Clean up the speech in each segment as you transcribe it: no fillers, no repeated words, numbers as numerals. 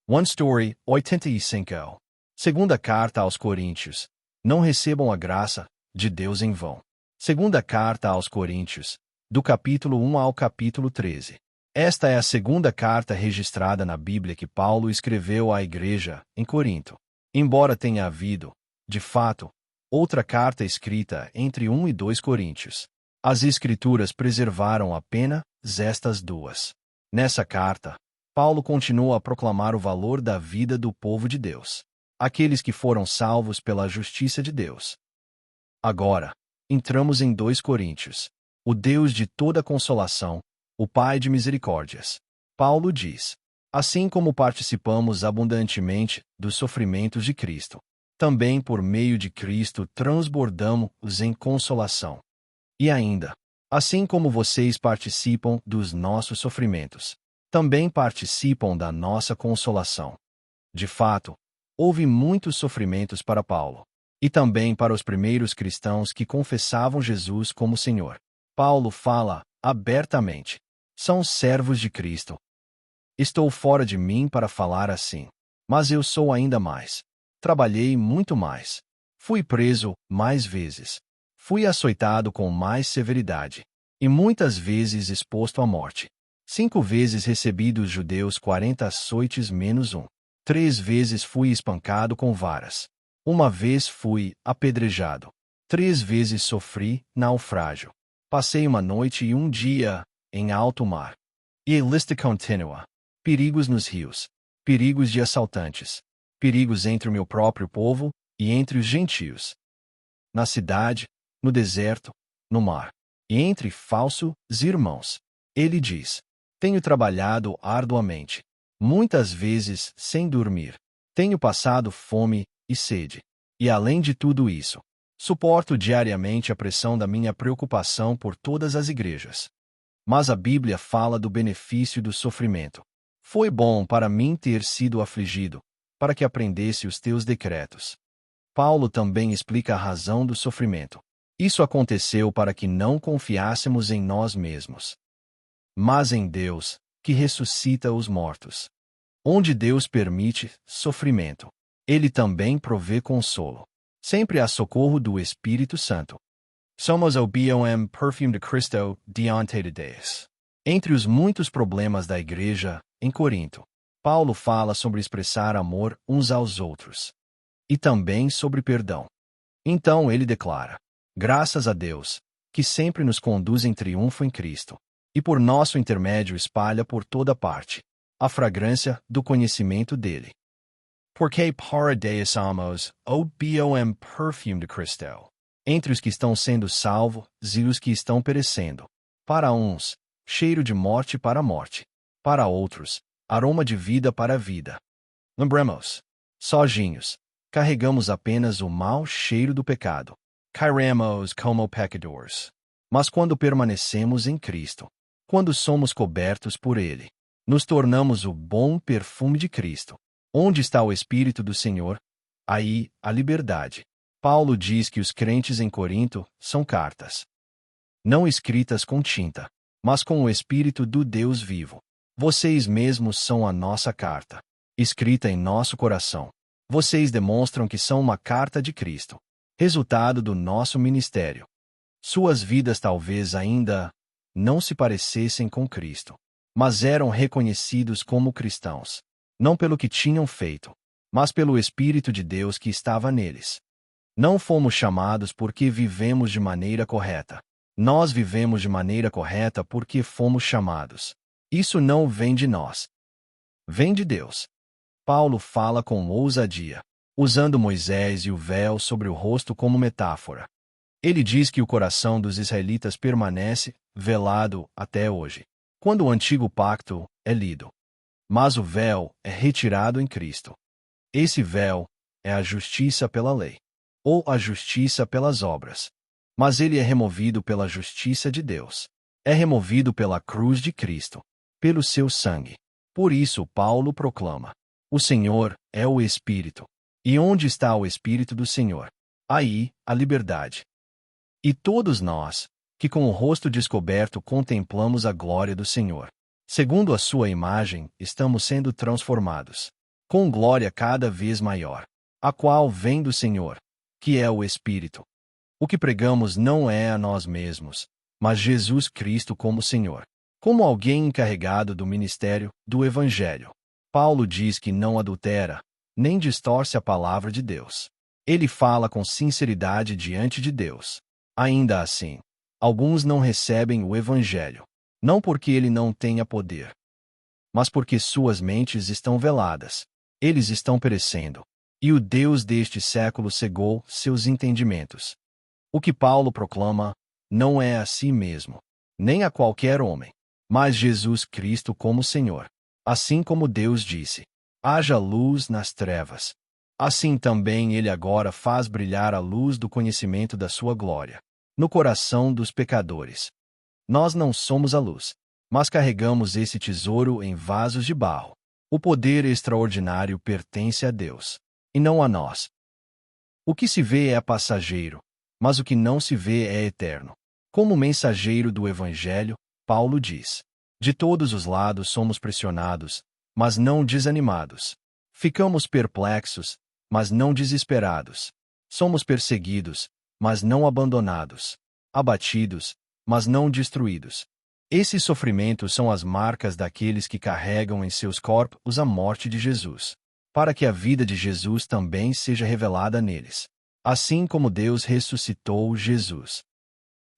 One Story 85. Segunda Carta aos Coríntios. Não recebam a graça de Deus em vão. Segunda Carta aos Coríntios, do capítulo 1 ao capítulo 13. Esta é a segunda carta registrada na Bíblia que Paulo escreveu à igreja em Corinto. Embora tenha havido, de fato, outra carta escrita entre 1 e 2 Coríntios, as Escrituras preservaram apenas estas duas. Nessa carta, Paulo continua a proclamar o valor da vida do povo de Deus, aqueles que foram salvos pela justiça de Deus. Agora, entramos em 2 Coríntios. O Deus de toda consolação, o Pai de misericórdias. Paulo diz: assim como participamos abundantemente dos sofrimentos de Cristo, também por meio de Cristo transbordamos em consolação. E ainda, assim como vocês participam dos nossos sofrimentos, também participam da nossa consolação. De fato, houve muitos sofrimentos para Paulo, e também para os primeiros cristãos que confessavam Jesus como Senhor. Paulo fala abertamente: são servos de Cristo. Estou fora de mim para falar assim, mas eu sou ainda mais. Trabalhei muito mais. Fui preso mais vezes. Fui açoitado com mais severidade, e muitas vezes exposto à morte. 5 vezes recebi dos judeus 40 açoites menos 1. 3 vezes fui espancado com varas. 1 vez fui apedrejado. 3 vezes sofri naufrágio. Passei 1 noite e 1 dia em alto mar. E a lista continua. Perigos nos rios. Perigos de assaltantes. Perigos entre o meu próprio povo e entre os gentios. Na cidade, no deserto, no mar. E entre falsos irmãos. Ele diz: tenho trabalhado arduamente, muitas vezes sem dormir. Tenho passado fome e sede. E além de tudo isso, suporto diariamente a pressão da minha preocupação por todas as igrejas. Mas a Bíblia fala do benefício do sofrimento. Foi bom para mim ter sido afligido, para que aprendesse os teus decretos. Paulo também explica a razão do sofrimento. Isso aconteceu para que não confiássemos em nós mesmos, mas em Deus, que ressuscita os mortos. Onde Deus permite sofrimento, Ele também provê consolo. Sempre há socorro do Espírito Santo. Somos o bom perfume de Cristo diante de Deus. Entre os muitos problemas da igreja em Corinto, Paulo fala sobre expressar amor uns aos outros. E também sobre perdão. Então ele declara: graças a Deus, que sempre nos conduz em triunfo em Cristo, e por nosso intermédio espalha por toda parte a fragrância do conhecimento dele. Porque para Deus somos o bom perfume de Cristo, entre os que estão sendo salvos e os que estão perecendo. Para uns, cheiro de morte para a morte. Para outros, aroma de vida para a vida. Lembremos, sozinhos, carregamos apenas o mau cheiro do pecado. Cairemos como pecadores. Mas quando permanecemos em Cristo, quando somos cobertos por Ele, nos tornamos o bom perfume de Cristo. Onde está o Espírito do Senhor? Aí, a liberdade. Paulo diz que os crentes em Corinto são cartas, não escritas com tinta, mas com o Espírito do Deus vivo. Vocês mesmos são a nossa carta, escrita em nosso coração. Vocês demonstram que são uma carta de Cristo, resultado do nosso ministério. Suas vidas talvez ainda não se parecessem com Cristo, mas eram reconhecidos como cristãos, não pelo que tinham feito, mas pelo Espírito de Deus que estava neles. Não fomos chamados porque vivemos de maneira correta. Nós vivemos de maneira correta porque fomos chamados. Isso não vem de nós. Vem de Deus. Paulo fala com ousadia, usando Moisés e o véu sobre o rosto como metáfora. Ele diz que o coração dos israelitas permanece velado até hoje, quando o antigo pacto é lido. Mas o véu é retirado em Cristo. Esse véu é a justiça pela lei, ou a justiça pelas obras. Mas ele é removido pela justiça de Deus. É removido pela cruz de Cristo, pelo seu sangue. Por isso Paulo proclama: o Senhor é o Espírito. E onde está o Espírito do Senhor? Aí, a liberdade. E todos nós, que com o rosto descoberto contemplamos a glória do Senhor, segundo a sua imagem, estamos sendo transformados, com glória cada vez maior, a qual vem do Senhor, que é o Espírito. O que pregamos não é a nós mesmos, mas Jesus Cristo como Senhor, como alguém encarregado do ministério do Evangelho. Paulo diz que não adultera, nem distorce a palavra de Deus. Ele fala com sinceridade diante de Deus. Ainda assim, alguns não recebem o Evangelho, não porque ele não tenha poder, mas porque suas mentes estão veladas. Eles estão perecendo, e o Deus deste século cegou seus entendimentos. O que Paulo proclama não é a si mesmo, nem a qualquer homem, mas Jesus Cristo como Senhor. Assim como Deus disse: haja luz nas trevas. Assim também ele agora faz brilhar a luz do conhecimento da sua glória no coração dos pecadores. Nós não somos a luz, mas carregamos esse tesouro em vasos de barro. O poder extraordinário pertence a Deus, e não a nós. O que se vê é passageiro, mas o que não se vê é eterno. Como mensageiro do Evangelho, Paulo diz: de todos os lados somos pressionados, mas não desanimados. Ficamos perplexos, mas não desesperados. Somos perseguidos, mas não abandonados. Abatidos, mas não destruídos. Esses sofrimentos são as marcas daqueles que carregam em seus corpos a morte de Jesus, para que a vida de Jesus também seja revelada neles. Assim como Deus ressuscitou Jesus,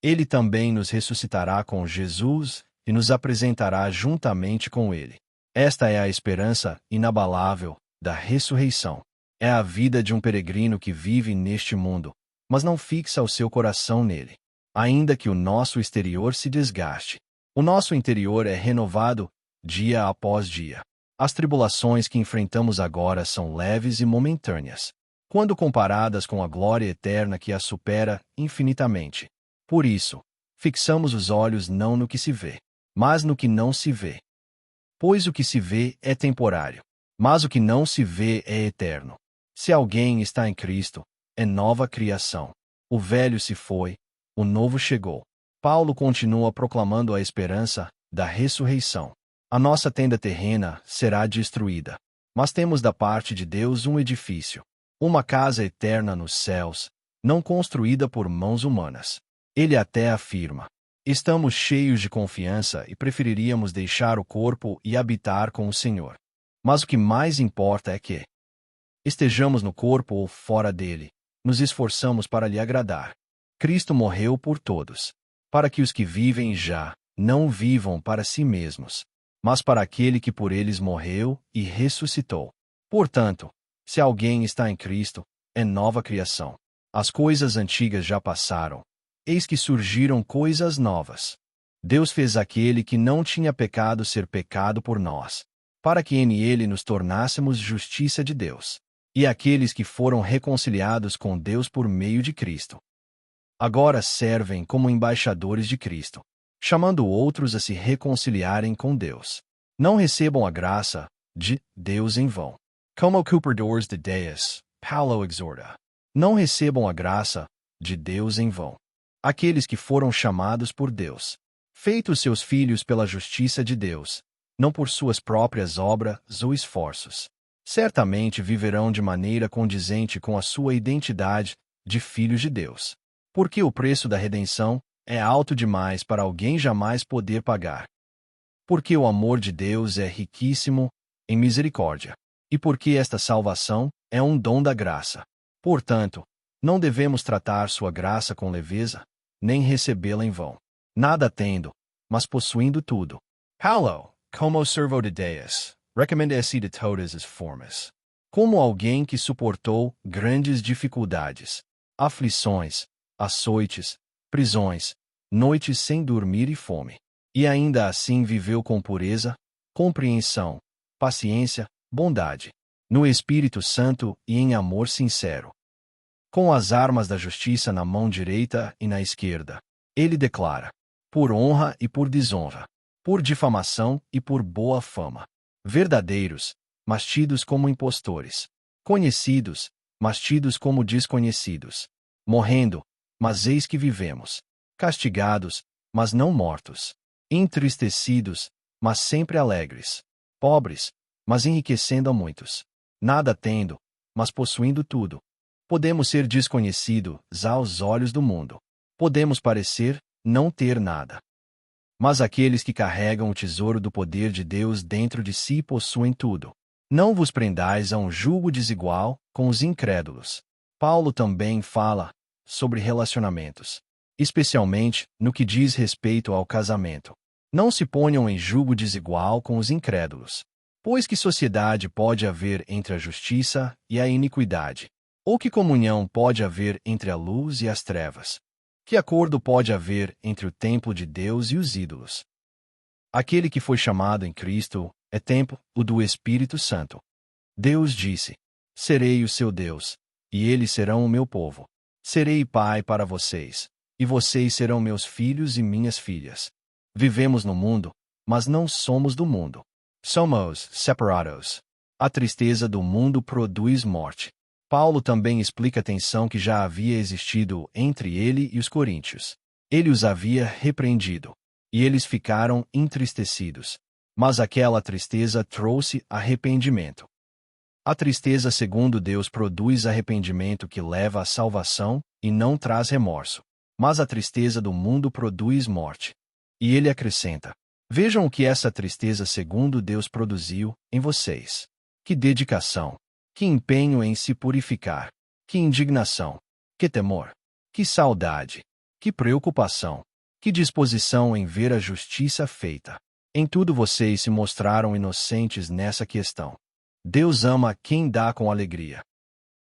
Ele também nos ressuscitará com Jesus e nos apresentará juntamente com Ele. Esta é a esperança inabalável da ressurreição. É a vida de um peregrino que vive neste mundo, mas não fixa o seu coração nele. Ainda que o nosso exterior se desgaste, o nosso interior é renovado dia após dia. As tribulações que enfrentamos agora são leves e momentâneas, quando comparadas com a glória eterna que as supera infinitamente. Por isso, fixamos os olhos não no que se vê, mas no que não se vê. Pois o que se vê é temporário, mas o que não se vê é eterno. Se alguém está em Cristo, é nova criação. O velho se foi, o novo chegou. Paulo continua proclamando a esperança da ressurreição. A nossa tenda terrena será destruída, mas temos da parte de Deus um edifício, uma casa eterna nos céus, não construída por mãos humanas. Ele até afirma: estamos cheios de confiança e preferiríamos deixar o corpo e habitar com o Senhor. Mas o que mais importa é que, estejamos no corpo ou fora dele, nos esforçamos para lhe agradar. Cristo morreu por todos, para que os que vivem já não vivam para si mesmos, mas para aquele que por eles morreu e ressuscitou. Portanto, se alguém está em Cristo, é nova criação. As coisas antigas já passaram, eis que surgiram coisas novas. Deus fez aquele que não tinha pecado ser pecado por nós, para que em ele nos tornássemos justiça de Deus. E aqueles que foram reconciliados com Deus por meio de Cristo, agora servem como embaixadores de Cristo, chamando outros a se reconciliarem com Deus. Não recebam a graça de Deus em vão. Como cumpridores de Deus, Paulo exorta: não recebam a graça de Deus em vão. Aqueles que foram chamados por Deus, feitos seus filhos pela justiça de Deus, não por suas próprias obras ou esforços, certamente viverão de maneira condizente com a sua identidade de filhos de Deus. Porque o preço da redenção é alto demais para alguém jamais poder pagar. Porque o amor de Deus é riquíssimo em misericórdia, e porque esta salvação é um dom da graça. Portanto, não devemos tratar sua graça com leveza, nem recebê-la em vão. Nada tendo, mas possuindo tudo. Paulo, como servo de Deus, recomenda-se de todas as formas. Como alguém que suportou grandes dificuldades, aflições, açoites, prisões, noites sem dormir e fome. E ainda assim viveu com pureza, compreensão, paciência, bondade, no Espírito Santo e em amor sincero. Com as armas da justiça na mão direita e na esquerda, ele declara: por honra e por desonra, por difamação e por boa fama. Verdadeiros, mas tidos como impostores. Conhecidos, mas tidos como desconhecidos. Morrendo, mas eis que vivemos. Castigados, mas não mortos. Entristecidos, mas sempre alegres. Pobres, mas enriquecendo a muitos. nada tendo, mas possuindo tudo. Podemos ser desconhecidos aos olhos do mundo. Podemos parecer não ter nada. Mas aqueles que carregam o tesouro do poder de Deus dentro de si possuem tudo. Não vos prendais a um jugo desigual com os incrédulos. Paulo também fala sobre relacionamentos, especialmente no que diz respeito ao casamento. Não se ponham em jugo desigual com os incrédulos. Pois que sociedade pode haver entre a justiça e a iniquidade? Ou que comunhão pode haver entre a luz e as trevas? Que acordo pode haver entre o templo de Deus e os ídolos? Aquele que foi chamado em Cristo é templo do Espírito Santo. Deus disse: serei o seu Deus, e eles serão o meu povo. Serei pai para vocês, e vocês serão meus filhos e minhas filhas. Vivemos no mundo, mas não somos do mundo. Somos separados. A tristeza do mundo produz morte. Paulo também explica a tensão que já havia existido entre ele e os coríntios. Ele os havia repreendido, e eles ficaram entristecidos. Mas aquela tristeza trouxe arrependimento. A tristeza segundo Deus produz arrependimento que leva à salvação e não traz remorso. Mas a tristeza do mundo produz morte. E ele acrescenta: vejam o que essa tristeza segundo Deus produziu em vocês. Que dedicação! Que empenho em se purificar! Que indignação! Que temor! Que saudade! Que preocupação! Que disposição em ver a justiça feita! Em tudo vocês se mostraram inocentes nessa questão. Deus ama quem dá com alegria.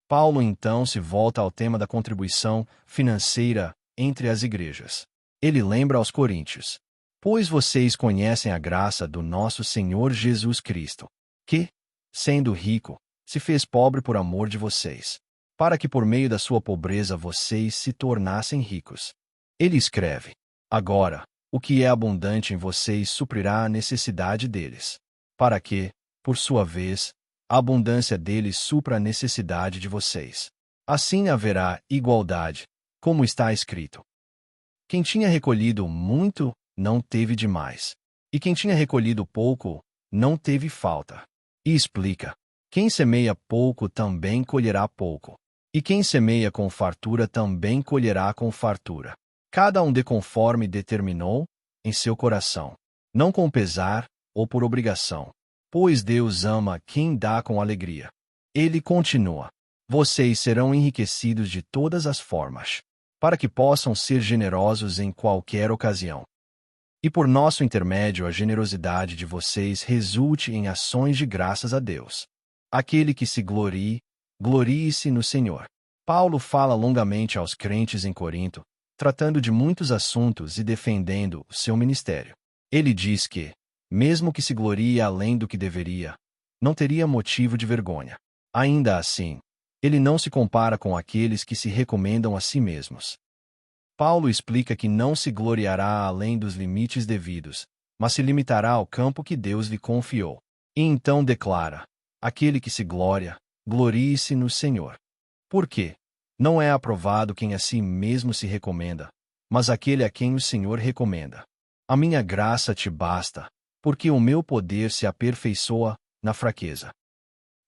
Paulo então se volta ao tema da contribuição financeira entre as igrejas. Ele lembra aos coríntios: pois vocês conhecem a graça do nosso Senhor Jesus Cristo, que, sendo rico, se fez pobre por amor de vocês, para que por meio da sua pobreza vocês se tornassem ricos. Ele escreve: agora, o que é abundante em vocês suprirá a necessidade deles, para que, por sua vez, a abundância deles supra a necessidade de vocês. Assim haverá igualdade, como está escrito: quem tinha recolhido muito, não teve demais, e quem tinha recolhido pouco, não teve falta. E explica: quem semeia pouco também colherá pouco, e quem semeia com fartura também colherá com fartura. Cada um dê conforme determinou em seu coração, não com pesar ou por obrigação, pois Deus ama quem dá com alegria. Ele continua: vocês serão enriquecidos de todas as formas, para que possam ser generosos em qualquer ocasião. E por nosso intermédio a generosidade de vocês resulte em ações de graças a Deus. Aquele que se glorie, glorie-se no Senhor. Paulo fala longamente aos crentes em Corinto, tratando de muitos assuntos e defendendo o seu ministério. Ele diz que, mesmo que se glorie além do que deveria, não teria motivo de vergonha. Ainda assim, ele não se compara com aqueles que se recomendam a si mesmos. Paulo explica que não se gloriará além dos limites devidos, mas se limitará ao campo que Deus lhe confiou. E então declara: aquele que se gloria, glorie-se no Senhor. Por quê? Não é aprovado quem a si mesmo se recomenda, mas aquele a quem o Senhor recomenda. A minha graça te basta, porque o meu poder se aperfeiçoa na fraqueza.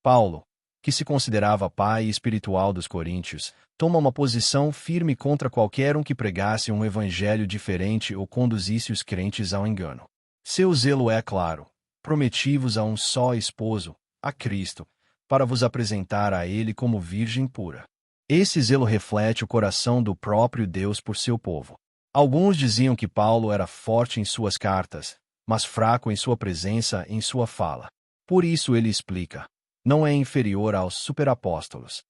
Paulo, que se considerava pai espiritual dos coríntios, toma uma posição firme contra qualquer um que pregasse um evangelho diferente ou conduzisse os crentes ao engano. Seu zelo é claro: prometi-vos a um só esposo, a Cristo, para vos apresentar a ele como virgem pura. Esse zelo reflete o coração do próprio Deus por seu povo. Alguns diziam que Paulo era forte em suas cartas, mas fraco em sua presença e em sua fala. Por isso ele explica: não é inferior aos superapóstolos.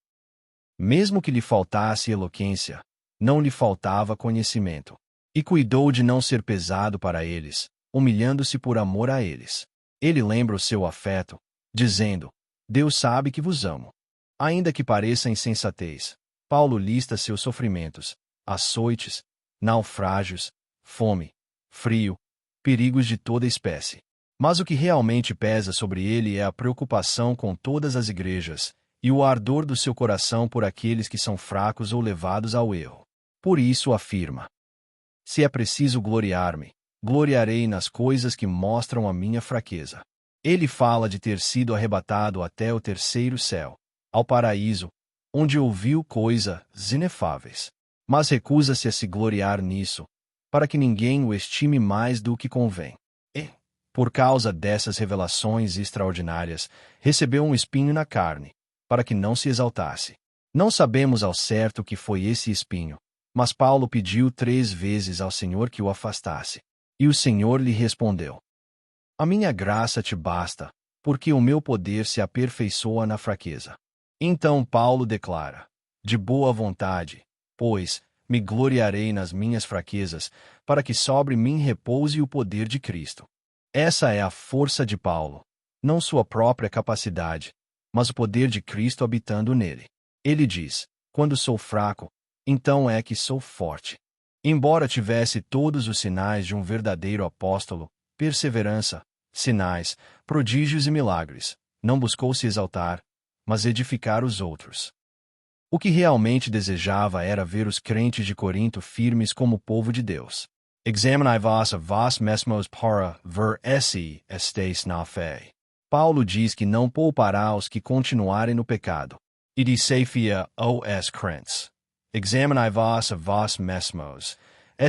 Mesmo que lhe faltasse eloquência, não lhe faltava conhecimento. E cuidou de não ser pesado para eles, humilhando-se por amor a eles. Ele lembra o seu afeto, dizendo: Deus sabe que vos amo. Ainda que pareça insensatez, Paulo lista seus sofrimentos, açoites, naufrágios, fome, frio, perigos de toda espécie. Mas o que realmente pesa sobre ele é a preocupação com todas as igrejas, e o ardor do seu coração por aqueles que são fracos ou levados ao erro. Por isso afirma: se é preciso gloriar-me, gloriarei nas coisas que mostram a minha fraqueza. Ele fala de ter sido arrebatado até o terceiro céu, ao paraíso, onde ouviu coisas inefáveis. Mas recusa-se a se gloriar nisso, para que ninguém o estime mais do que convém. E, por causa dessas revelações extraordinárias, recebeu um espinho na carne, para que não se exaltasse. Não sabemos ao certo o que foi esse espinho, mas Paulo pediu 3 vezes ao Senhor que o afastasse. E o Senhor lhe respondeu: A minha graça te basta, porque o meu poder se aperfeiçoa na fraqueza. Então Paulo declara: De boa vontade, pois, me gloriarei nas minhas fraquezas, para que sobre mim repouse o poder de Cristo. Essa é a força de Paulo, não sua própria capacidade, mas o poder de Cristo habitando nele. Ele diz: Quando sou fraco, então é que sou forte. Embora tivesse todos os sinais de um verdadeiro apóstolo, perseverança, sinais, prodígios e milagres, não buscou se exaltar, mas edificar os outros. O que realmente desejava era ver os crentes de Corinto firmes como povo de Deus. Examinai-vos a vós mesmos para ver se estáis na fé. Paulo diz que não poupará os que continuarem no pecado. E desafia os crentes. Examinai-vos a vós mesmos,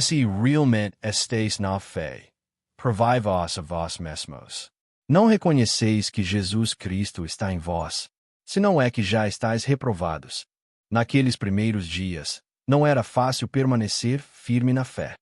se realmente estáis na fé. Provai-vos a vós mesmos. Não reconheceis que Jesus Cristo está em vós, se não é que já estáis reprovados. Naqueles primeiros dias, não era fácil permanecer firme na fé.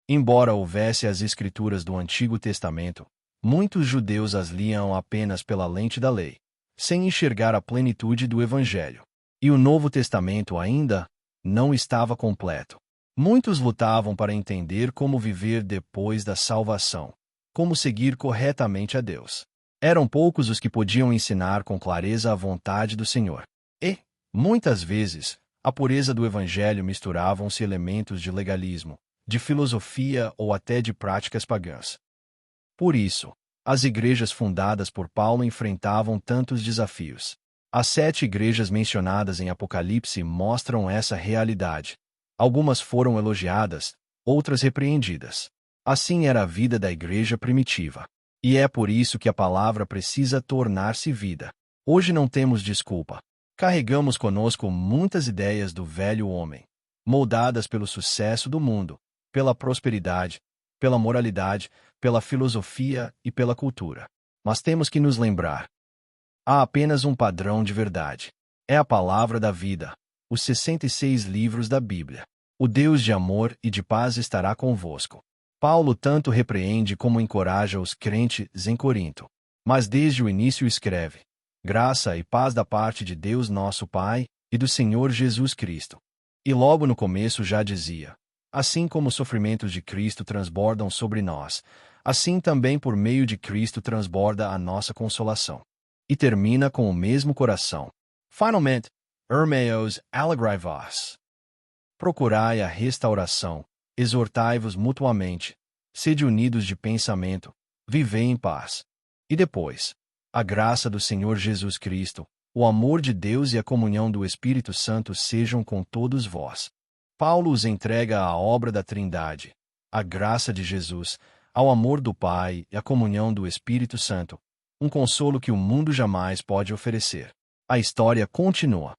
Embora houvesse as Escrituras do Antigo Testamento, muitos judeus as liam apenas pela lente da lei, sem enxergar a plenitude do Evangelho. E o Novo Testamento ainda não estava completo. Muitos lutavam para entender como viver depois da salvação, como seguir corretamente a Deus. Eram poucos os que podiam ensinar com clareza a vontade do Senhor. E, muitas vezes, a pureza do Evangelho misturavam-se elementos de legalismo, de filosofia ou até de práticas pagãs. Por isso, as igrejas fundadas por Paulo enfrentavam tantos desafios. As 7 igrejas mencionadas em Apocalipse mostram essa realidade. Algumas foram elogiadas, outras repreendidas. Assim era a vida da igreja primitiva. E é por isso que a palavra precisa tornar-se vida. Hoje não temos desculpa. Carregamos conosco muitas ideias do velho homem, moldadas pelo sucesso do mundo, pela prosperidade, pela moralidade, pela filosofia e pela cultura. Mas temos que nos lembrar: há apenas um padrão de verdade. É a palavra da vida, os 66 livros da Bíblia. O Deus de amor e de paz estará convosco. Paulo tanto repreende como encoraja os crentes em Corinto. Mas desde o início escreve: graça e paz da parte de Deus nosso Pai e do Senhor Jesus Cristo. E logo no começo já dizia: assim como os sofrimentos de Cristo transbordam sobre nós, assim também por meio de Cristo transborda a nossa consolação. E termina com o mesmo coração. Finalmente, Irmãos, alegrai-vos. Procurai a restauração, exortai-vos mutuamente, sede unidos de pensamento, vivei em paz. E depois, a graça do Senhor Jesus Cristo, o amor de Deus e a comunhão do Espírito Santo sejam com todos vós. Paulo os entrega à obra da Trindade, à graça de Jesus, ao amor do Pai e à comunhão do Espírito Santo, um consolo que o mundo jamais pode oferecer. A história continua.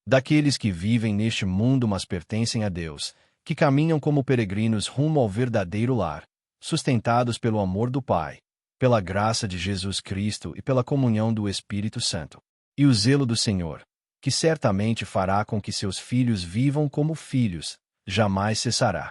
Daqueles que vivem neste mundo mas pertencem a Deus, que caminham como peregrinos rumo ao verdadeiro lar, sustentados pelo amor do Pai, pela graça de Jesus Cristo e pela comunhão do Espírito Santo. E o zelo do Senhor, que certamente fará com que seus filhos vivam como filhos, jamais cessará.